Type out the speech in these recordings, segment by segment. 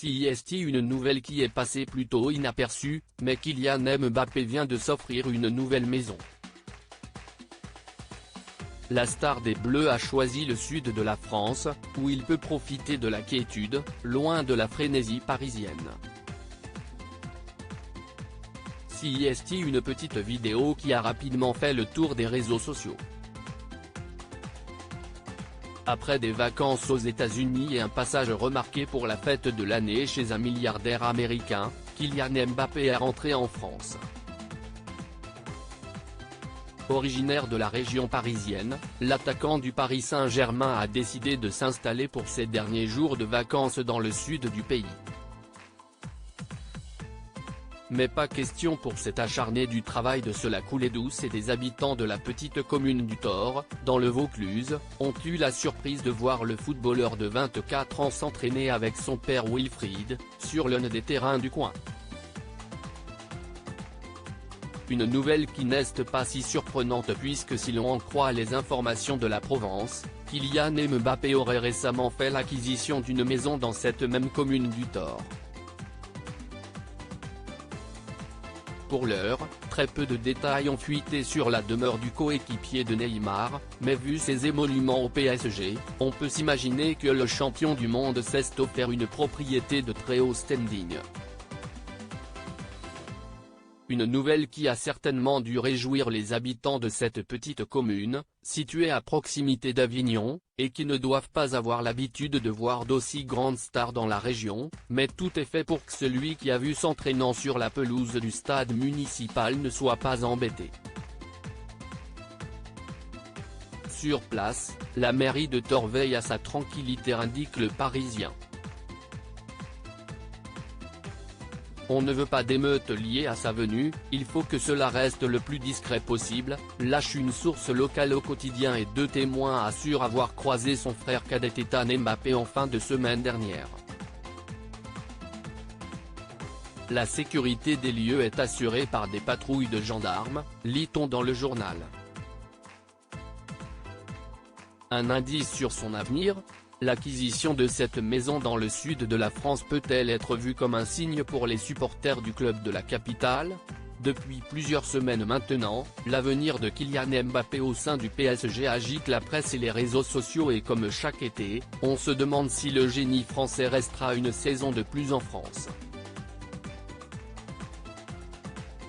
C'est une nouvelle qui est passée plutôt inaperçue, mais Kylian Mbappé vient de s'offrir une nouvelle maison. La star des Bleus a choisi le sud de la France, où il peut profiter de la quiétude, loin de la frénésie parisienne. C'est une petite vidéo qui a rapidement fait le tour des réseaux sociaux. Après des vacances aux États-Unis et un passage remarqué pour la fête de l'année chez un milliardaire américain, Kylian Mbappé est rentré en France. Originaire de la région parisienne, l'attaquant du Paris Saint-Germain a décidé de s'installer pour ses derniers jours de vacances dans le sud du pays. Mais pas question pour cet acharné du travail de se la couler douce et des habitants de la petite commune du Thor, dans le Vaucluse, ont eu la surprise de voir le footballeur de 24 ans s'entraîner avec son père Wilfried, sur l'un des terrains du coin. Une nouvelle qui n'est pas si surprenante puisque si l'on en croit les informations de la Provence, Kylian Mbappé aurait récemment fait l'acquisition d'une maison dans cette même commune du Thor. Pour l'heure, très peu de détails ont fuité sur la demeure du coéquipier de Neymar, mais vu ses émoluments au PSG, on peut s'imaginer que le champion du monde s'est offert une propriété de très haut standing. Une nouvelle qui a certainement dû réjouir les habitants de cette petite commune, située à proximité d'Avignon, et qui ne doivent pas avoir l'habitude de voir d'aussi grandes stars dans la région, mais tout est fait pour que celui qui a vu s'entraînant sur la pelouse du stade municipal ne soit pas embêté. Sur place, la mairie de Thor veille à sa tranquillité, indique Le Parisien. On ne veut pas d'émeutes liées à sa venue, il faut que cela reste le plus discret possible, lâche une source locale au quotidien et deux témoins assurent avoir croisé son frère cadet Ethan Mbappé en fin de semaine dernière. La sécurité des lieux est assurée par des patrouilles de gendarmes, lit-on dans le journal. Un indice sur son avenir ? L'acquisition de cette maison dans le sud de la France peut-elle être vue comme un signe pour les supporters du club de la capitale ? Depuis plusieurs semaines maintenant, l'avenir de Kylian Mbappé au sein du PSG agite la presse et les réseaux sociaux et comme chaque été, on se demande si le génie français restera une saison de plus en France.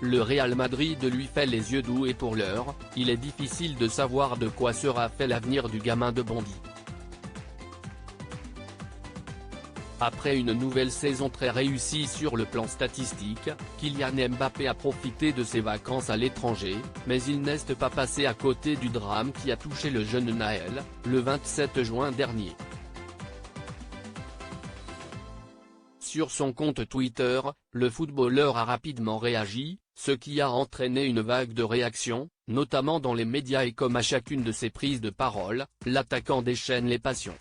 Le Real Madrid lui fait les yeux doux et pour l'heure, il est difficile de savoir de quoi sera fait l'avenir du gamin de Bondy. Après une nouvelle saison très réussie sur le plan statistique, Kylian Mbappé a profité de ses vacances à l'étranger, mais il n'est pas passé à côté du drame qui a touché le jeune Naël, le 27 juin dernier. Sur son compte Twitter, le footballeur a rapidement réagi, ce qui a entraîné une vague de réactions, notamment dans les médias et comme à chacune de ses prises de parole, l'attaquant déchaîne les passions.